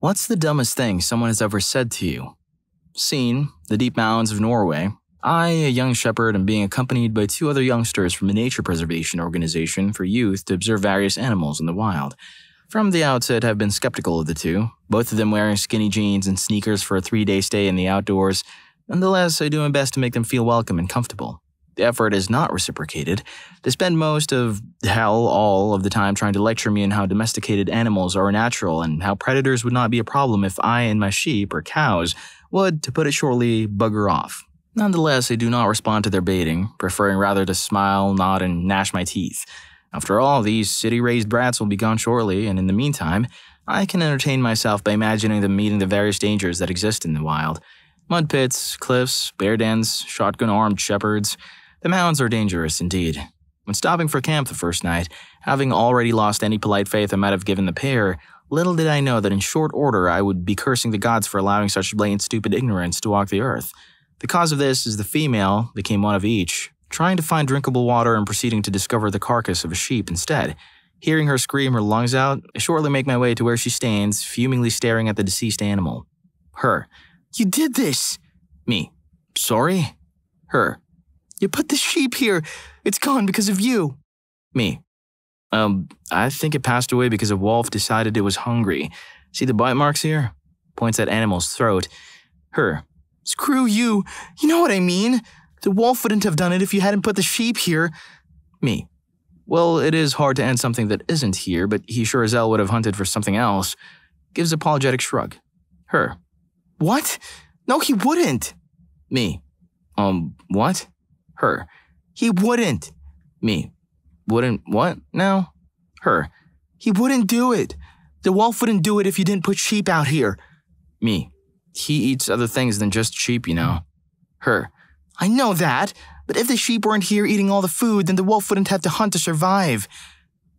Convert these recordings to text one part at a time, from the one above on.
What's the dumbest thing someone has ever said to you? Scene: the deep mountains of Norway. I, a young shepherd, am being accompanied by two other youngsters from a nature preservation organization for youth to observe various animals in the wild. From the outset, I've been skeptical of the two, both of them wearing skinny jeans and sneakers for a 3-day stay in the outdoors. Nonetheless, I do my best to make them feel welcome and comfortable. The effort is not reciprocated. They spend most of, all of the time trying to lecture me on how domesticated animals are natural and how predators would not be a problem if I and my sheep or cows would, to put it shortly, bugger off. Nonetheless, I do not respond to their baiting, preferring rather to smile, nod, and gnash my teeth. After all, these city-raised brats will be gone shortly, and in the meantime, I can entertain myself by imagining them meeting the various dangers that exist in the wild. Mud pits, cliffs, bear dens, shotgun-armed shepherds. The mountains are dangerous indeed. When stopping for camp the first night, having already lost any polite faith I might have given the pair, little did I know that in short order I would be cursing the gods for allowing such blatant stupid ignorance to walk the earth. The cause of this is the female became one of each, trying to find drinkable water and proceeding to discover the carcass of a sheep instead. Hearing her scream her lungs out, I shortly make my way to where she stands, fumingly staring at the deceased animal. Her: "You did this!" Me: "Sorry?" Her: "You put the sheep here. It's gone because of you." Me: I think it passed away because a wolf decided it was hungry. See the bite marks here?" Points at animal's throat. Her: "Screw you. You know what I mean. The wolf wouldn't have done it if you hadn't put the sheep here." Me: "Well, it is hard to end something that isn't here, but he sure as hell would have hunted for something else." Gives apologetic shrug. Her: "What? No, he wouldn't." Me: What?" Her: "He wouldn't." Me: "Wouldn't what now?" Her: "He wouldn't do it. The wolf wouldn't do it if you didn't put sheep out here." Me: "He eats other things than just sheep, you know." Her: "I know that, but if the sheep weren't here eating all the food, then the wolf wouldn't have to hunt to survive."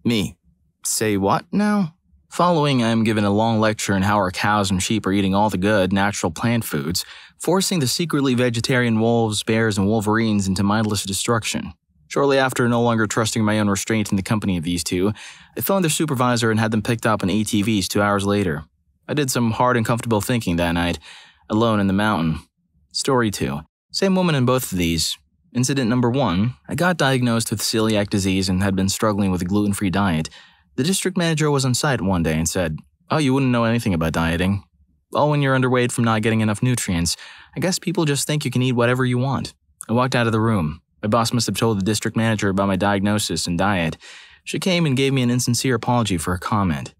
Me: "Say what now?" Following, I am given a long lecture on how our cows and sheep are eating all the good, natural plant foods, forcing the secretly vegetarian wolves, bears, and wolverines into mindless destruction. Shortly after, no longer trusting my own restraint in the company of these two, I phoned their supervisor and had them picked up on ATVs 2 hours later. I did some hard and comfortable thinking that night, alone in the mountain. Story 2. Same woman in both of these. Incident number 1, I got diagnosed with celiac disease and had been struggling with a gluten-free diet. The district manager was on site one day and said, "Oh, you wouldn't know anything about dieting. Well, when you're underweight from not getting enough nutrients, I guess people just think you can eat whatever you want." I walked out of the room. My boss must have told the district manager about my diagnosis and diet. She came and gave me an insincere apology for her comment.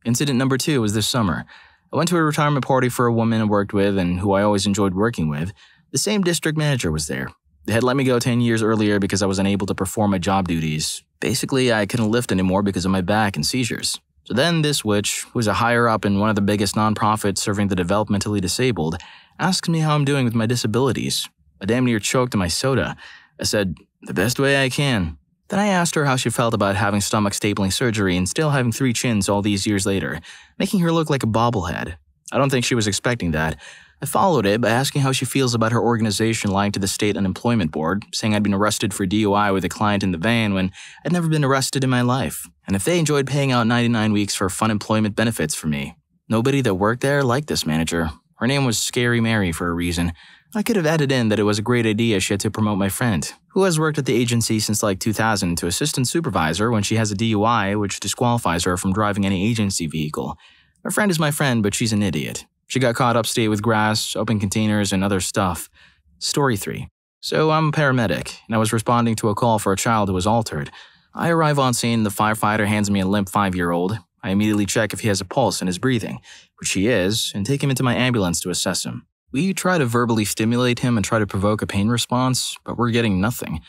Incident number 2 was this summer. I went to a retirement party for a woman I worked with and who I always enjoyed working with. The same district manager was there. They had let me go 10 years earlier because I was unable to perform my job duties. Basically, I couldn't lift anymore because of my back and seizures. So then this witch, who was a higher up in one of the biggest nonprofits serving the developmentally disabled, asked me how I'm doing with my disabilities. I damn near choked on my soda. I said, "The best way I can." Then I asked her how she felt about having stomach stapling surgery and still having 3 chins all these years later, making her look like a bobblehead. I don't think she was expecting that. I followed it by asking how she feels about her organization lying to the state unemployment board, saying I'd been arrested for DUI with a client in the van when I'd never been arrested in my life, and if they enjoyed paying out 99 weeks for fun employment benefits for me. Nobody that worked there liked this manager. Her name was Scary Mary for a reason. I could have added in that it was a great idea she had to promote my friend, who has worked at the agency since like 2000, to assistant supervisor when she has a DUI, which disqualifies her from driving any agency vehicle. My friend is my friend, but she's an idiot. She got caught upstate with grass, open containers, and other stuff. Story 3. So I'm a paramedic, and I was responding to a call for a child who was altered. I arrive on scene and the firefighter hands me a limp 5-year-old. I immediately check if he has a pulse and is breathing, which he is, and take him into my ambulance to assess him. We try to verbally stimulate him and try to provoke a pain response, but we're getting nothing.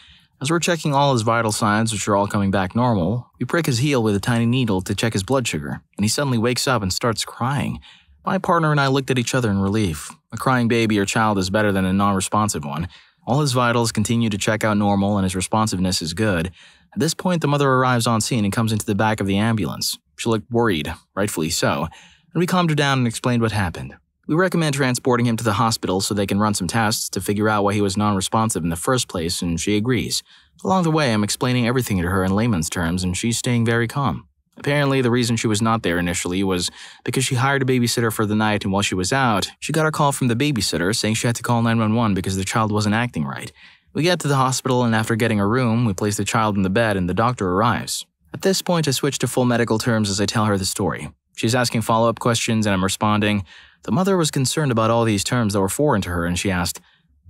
As we're checking all his vital signs, which are all coming back normal, we prick his heel with a tiny needle to check his blood sugar, and he suddenly wakes up and starts crying. My partner and I looked at each other in relief. A crying baby or child is better than a non-responsive one. All his vitals continue to check out normal and his responsiveness is good. At this point, the mother arrives on scene and comes into the back of the ambulance. She looked worried, rightfully so, and we calmed her down and explained what happened. We recommend transporting him to the hospital so they can run some tests to figure out why he was non-responsive in the first place, and she agrees. Along the way, I'm explaining everything to her in layman's terms, and she's staying very calm. Apparently, the reason she was not there initially was because she hired a babysitter for the night, and while she was out, she got a call from the babysitter saying she had to call 911 because the child wasn't acting right. We get to the hospital, and after getting a room, we place the child in the bed and the doctor arrives. At this point, I switch to full medical terms as I tell her the story. She's asking follow-up questions and I'm responding. The mother was concerned about all these terms that were foreign to her, and she asked,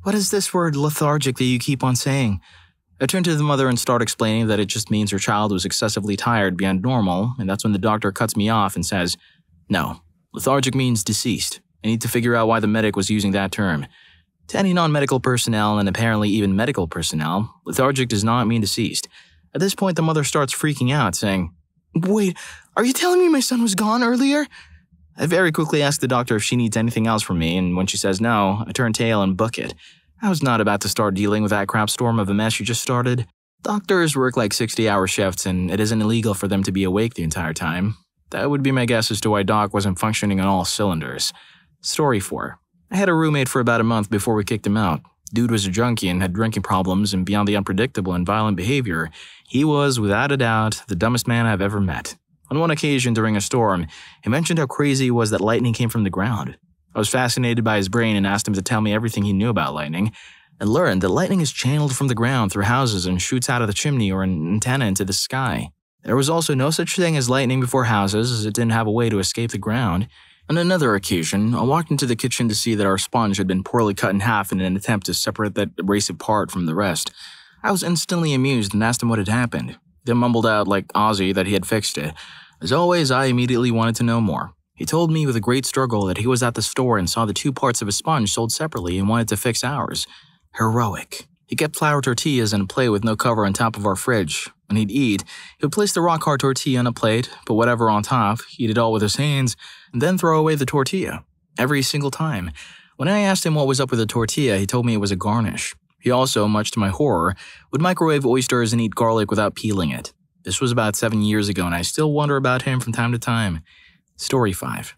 "What is this word lethargic that you keep on saying?" I turn to the mother and start explaining that it just means her child was excessively tired beyond normal, and that's when the doctor cuts me off and says, "No, lethargic means deceased. I need to figure out why the medic was using that term. To any non-medical personnel, and apparently even medical personnel, lethargic does not mean deceased." At this point, the mother starts freaking out, saying, "Wait, are you telling me my son was gone earlier?" I very quickly ask the doctor if she needs anything else from me, and when she says no, I turn tail and book it. I was not about to start dealing with that crap storm of a mess you just started. Doctors work like 60-hour shifts, and it isn't illegal for them to be awake the entire time. That would be my guess as to why Doc wasn't functioning on all cylinders. Story 4. I had a roommate for about a month before we kicked him out. Dude was a junkie and had drinking problems, and beyond the unpredictable and violent behavior, he was, without a doubt, the dumbest man I've ever met. On one occasion during a storm, he mentioned how crazy it was that lightning came from the ground. I was fascinated by his brain and asked him to tell me everything he knew about lightning. I learned that lightning is channeled from the ground through houses and shoots out of the chimney or an antenna into the sky. There was also no such thing as lightning before houses, as it didn't have a way to escape the ground. On another occasion, I walked into the kitchen to see that our sponge had been poorly cut in half in an attempt to separate that abrasive part from the rest. I was instantly amused and asked him what had happened. He mumbled out like Ozzy that he had fixed it. As always, I immediately wanted to know more. He told me with a great struggle that he was at the store and saw the two parts of a sponge sold separately and wanted to fix ours. Heroic. He kept flour tortillas in a plate with no cover on top of our fridge. When he'd eat, he would place the rock-hard tortilla on a plate, put whatever on top, eat it all with his hands, and then throw away the tortilla. Every single time. When I asked him what was up with the tortilla, he told me it was a garnish. He also, much to my horror, would microwave oysters and eat garlic without peeling it. This was about 7 years ago, and I still wonder about him from time to time. Story 5.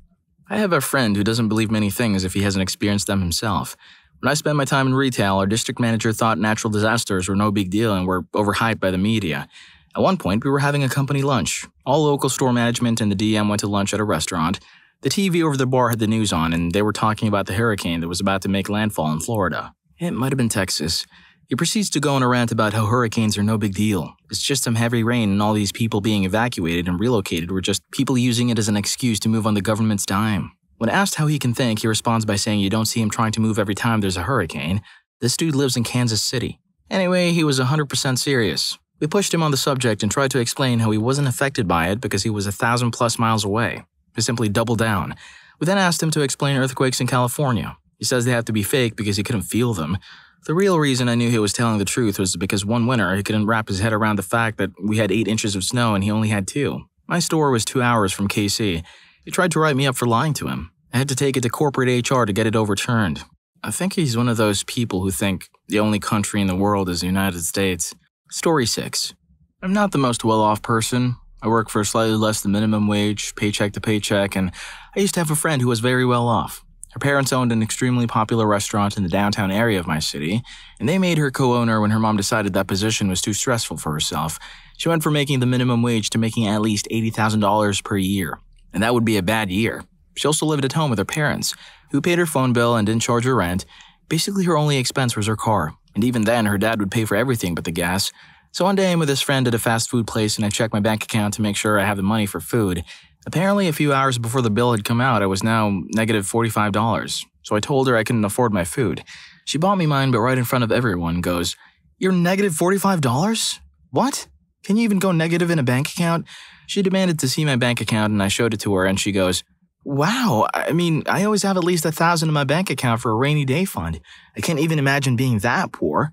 I have a friend who doesn't believe many things if he hasn't experienced them himself. When I spent my time in retail, our district manager thought natural disasters were no big deal and were overhyped by the media. At one point, we were having a company lunch. All local store management and the DM went to lunch at a restaurant. The TV over the bar had the news on, and they were talking about the hurricane that was about to make landfall in Florida. It might have been Texas. He proceeds to go on a rant about how hurricanes are no big deal. It's just some heavy rain, and all these people being evacuated and relocated were just people using it as an excuse to move on the government's dime. When asked how he can think, he responds by saying you don't see him trying to move every time there's a hurricane. This dude lives in Kansas City. Anyway, he was 100% serious. We pushed him on the subject and tried to explain how he wasn't affected by it because he was 1,000+ miles away. He simply doubled down. We then asked him to explain earthquakes in California. He says they have to be fake because he couldn't feel them. The real reason I knew he was telling the truth was because one winter he couldn't wrap his head around the fact that we had 8 inches of snow and he only had 2. My store was 2 hours from KC. He tried to write me up for lying to him. I had to take it to corporate HR to get it overturned. I think he's one of those people who think the only country in the world is the United States. Story 6. I'm not the most well-off person. I work for slightly less than minimum wage, paycheck to paycheck, and I used to have a friend who was very well off. Her parents owned an extremely popular restaurant in the downtown area of my city, and they made her co-owner when her mom decided that position was too stressful for herself. She went from making the minimum wage to making at least $80,000 per year, and that would be a bad year. She also lived at home with her parents, who paid her phone bill and didn't charge her rent. Basically, her only expense was her car, and even then, her dad would pay for everything but the gas. So one day, I'm with this friend at a fast food place, and I check my bank account to make sure I have the money for food. Apparently, a few hours before the bill had come out, I was now negative $45, so I told her I couldn't afford my food. She bought me mine, but right in front of everyone goes, "You're negative $45? What? Can you even go negative in a bank account?" She demanded to see my bank account, and I showed it to her, and she goes, "Wow, I always have at least $1,000 in my bank account for a rainy day fund. I can't even imagine being that poor."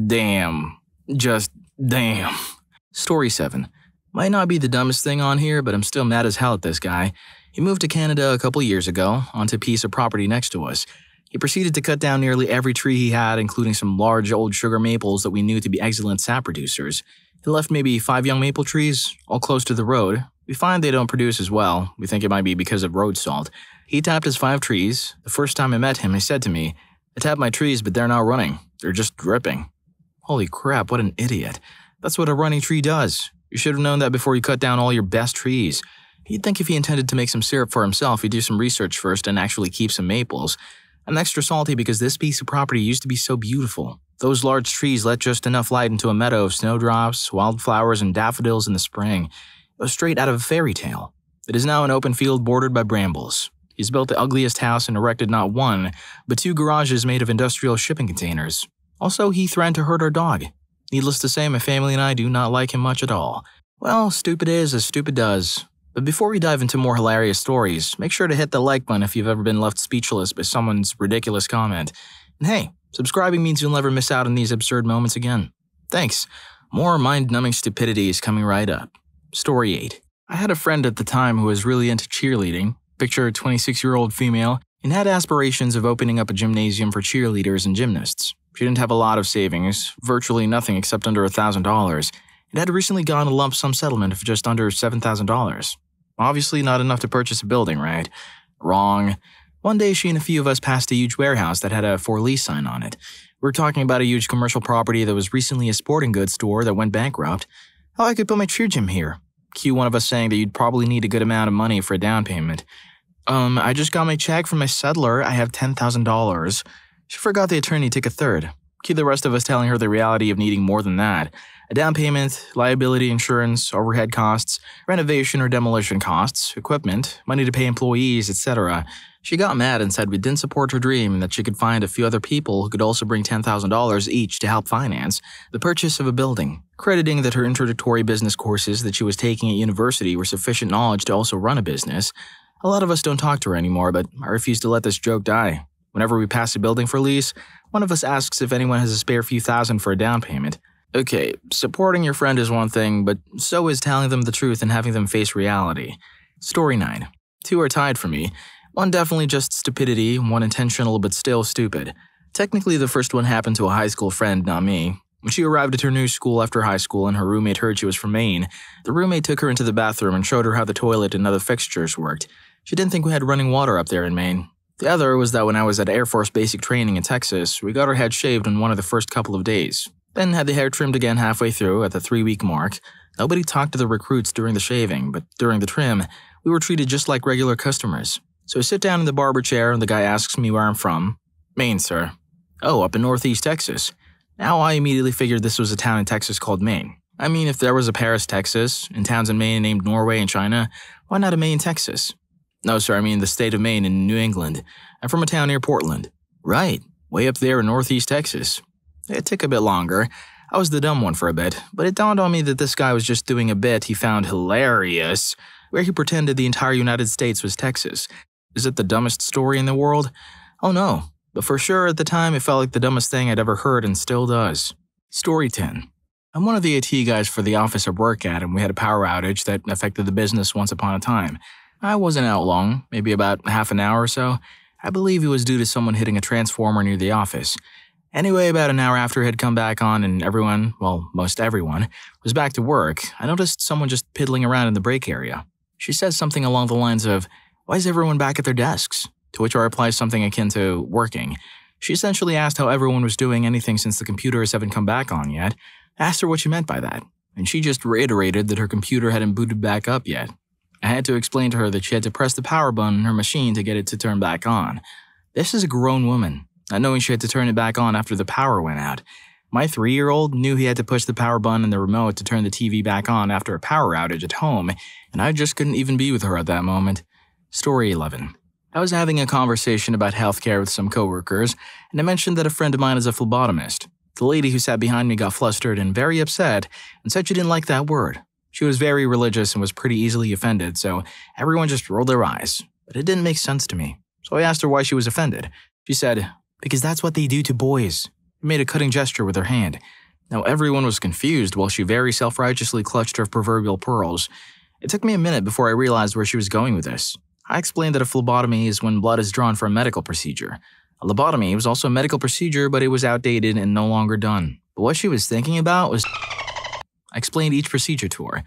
Damn. Just damn. Story 7. Might not be the dumbest thing on here, but I'm still mad as hell at this guy. He moved to Canada a couple years ago, onto a piece of property next to us. He proceeded to cut down nearly every tree he had, including some large old sugar maples that we knew to be excellent sap producers. He left maybe 5 young maple trees, all close to the road. We find they don't produce as well. We think it might be because of road salt. He tapped his 5 trees. The first time I met him, he said to me, "I tapped my trees, but they're not running. They're just dripping." Holy crap, what an idiot. That's what a running tree does. You should have known that before you cut down all your best trees. You'd think if he intended to make some syrup for himself, he'd do some research first and actually keep some maples. I'm extra salty because this piece of property used to be so beautiful. Those large trees let just enough light into a meadow of snowdrops, wildflowers, and daffodils in the spring. It was straight out of a fairy tale. It is now an open field bordered by brambles. He's built the ugliest house and erected not one, but 2 garages made of industrial shipping containers. Also, he threatened to hurt our dog. Needless to say, my family and I do not like him much at all. Well, stupid is as stupid does. But before we dive into more hilarious stories, make sure to hit the like button if you've ever been left speechless by someone's ridiculous comment. And hey, subscribing means you'll never miss out on these absurd moments again. Thanks. More mind-numbing stupidity is coming right up. Story 8. I had a friend at the time who was really into cheerleading. Picture a 26-year-old female, and had aspirations of opening up a gymnasium for cheerleaders and gymnasts. She didn't have a lot of savings, virtually nothing except under $1,000, and had recently gotten a lump sum settlement of just under $7,000. Obviously not enough to purchase a building, right? Wrong. One day she and a few of us passed a huge warehouse that had a for lease sign on it. We were talking about a huge commercial property that was recently a sporting goods store that went bankrupt. Oh, I could put my cheer gym here. Cue one of us saying that you'd probably need a good amount of money for a down payment. I just got my check from my settler. I have $10,000. She forgot the attorney took a third. Cue the rest of us telling her the reality of needing more than that. A down payment, liability insurance, overhead costs, renovation or demolition costs, equipment, money to pay employees, etc. She got mad and said we didn't support her dream and that she could find a few other people who could also bring $10,000 each to help finance the purchase of a building, crediting that her introductory business courses that she was taking at university were sufficient knowledge to also run a business. A lot of us don't talk to her anymore, but I refuse to let this joke die. Whenever we pass a building for lease, one of us asks if anyone has a spare few thousand for a down payment. Okay, supporting your friend is one thing, but so is telling them the truth and having them face reality. Story 9. 2 are tied for me. One definitely just stupidity, one intentional but still stupid. Technically, the first one happened to a high school friend, not me. When she arrived at her new school after high school and her roommate heard she was from Maine, the roommate took her into the bathroom and showed her how the toilet and other fixtures worked. She didn't think we had running water up there in Maine. The other was that when I was at Air Force basic training in Texas, we got our head shaved on one of the first couple of days. Then had the hair trimmed again halfway through at the 3-week mark. Nobody talked to the recruits during the shaving, but during the trim, we were treated just like regular customers. So I sit down in the barber chair and the guy asks me where I'm from. Maine, sir. Oh, up in Northeast Texas. Now I immediately figured this was a town in Texas called Maine. I mean, if there was a Paris, Texas, and towns in Maine named Norway and China, why not a Maine, Texas? No, sir, I mean the state of Maine in New England. I'm from a town near Portland. Right, way up there in Northeast Texas. It took a bit longer. I was the dumb one for a bit, but it dawned on me that this guy was just doing a bit he found hilarious, where he pretended the entire United States was Texas. Is it the dumbest story in the world? Oh no, but for sure at the time it felt like the dumbest thing I'd ever heard and still does. Story 10. I'm one of the IT guys for the office I work at, and we had a power outage that affected the business once upon a time. I wasn't out long, maybe about half an hour or so. I believe it was due to someone hitting a transformer near the office. Anyway, about an hour after it had come back on and everyone, well, most everyone, was back to work, I noticed someone just piddling around in the break area. She says something along the lines of, "Why is everyone back at their desks?" To which I replied something akin to working. She essentially asked how everyone was doing anything since the computers haven't come back on yet. I asked her what she meant by that, and she just reiterated that her computer hadn't booted back up yet. I had to explain to her that she had to press the power button on her machine to get it to turn back on. This is a grown woman, not knowing she had to turn it back on after the power went out. My 3-year-old knew he had to push the power button and the remote to turn the TV back on after a power outage at home, and I just couldn't even be with her at that moment. Story 11. I was having a conversation about healthcare with some coworkers, and I mentioned that a friend of mine is a phlebotomist. The lady who sat behind me got flustered and very upset and said she didn't like that word. She was very religious and was pretty easily offended, so everyone just rolled their eyes. But it didn't make sense to me. So I asked her why she was offended. She said, "Because that's what they do to boys." She made a cutting gesture with her hand. Now everyone was confused while she very self-righteously clutched her proverbial pearls. It took me a minute before I realized where she was going with this. I explained that a phlebotomy is when blood is drawn for a medical procedure. A lobotomy was also a medical procedure, but it was outdated and no longer done. But what she was thinking about was... I explained each procedure to her.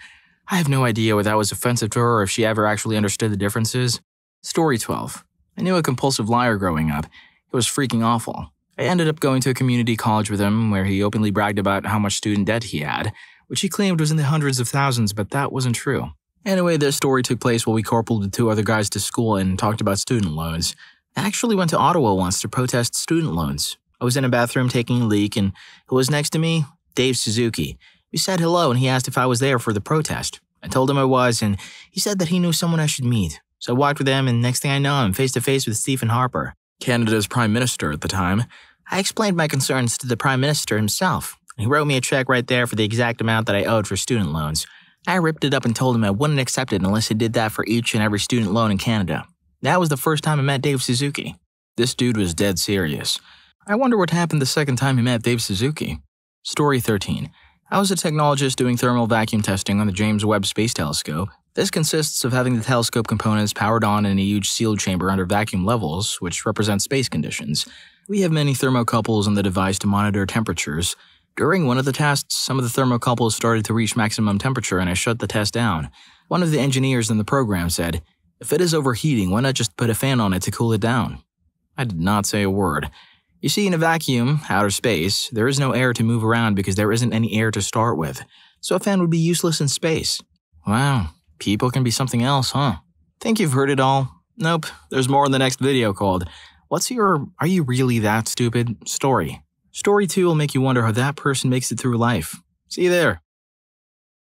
I have no idea whether that was offensive to her or if she ever actually understood the differences. Story 12. I knew a compulsive liar growing up. It was freaking awful. I ended up going to a community college with him where he openly bragged about how much student debt he had. which he claimed was in the hundreds of thousands, but that wasn't true. Anyway, this story took place while we carpooled with 2 other guys to school and talked about student loans. I actually went to Ottawa once to protest student loans. I was in a bathroom taking a leak, and who was next to me? Dave Suzuki. We said hello, and he asked if I was there for the protest. I told him I was, and he said that he knew someone I should meet. So I walked with him, and next thing I know, I'm face-to-face with Stephen Harper, Canada's Prime Minister at the time. I explained my concerns to the Prime Minister himself, and he wrote me a check right there for the exact amount that I owed for student loans. I ripped it up and told him I wouldn't accept it unless he did that for each and every student loan in Canada. That was the first time I met Dave Suzuki. This dude was dead serious. I wonder what happened the second time he met Dave Suzuki. Story 13. I was a technologist doing thermal vacuum testing on the James Webb Space Telescope. This consists of having the telescope components powered on in a huge sealed chamber under vacuum levels, which represent space conditions. We have many thermocouples on the device to monitor temperatures. During one of the tests, some of the thermocouples started to reach maximum temperature and I shut the test down. One of the engineers in the program said, "If it is overheating, why not just put a fan on it to cool it down?" I did not say a word. You see, in a vacuum, outer space, there is no air to move around because there isn't any air to start with. So a fan would be useless in space. Wow, people can be something else, huh? Think you've heard it all? Nope, there's more in the next video called, "What's your Are You Really That Stupid?" story. Story 2 will make you wonder how that person makes it through life. See you there.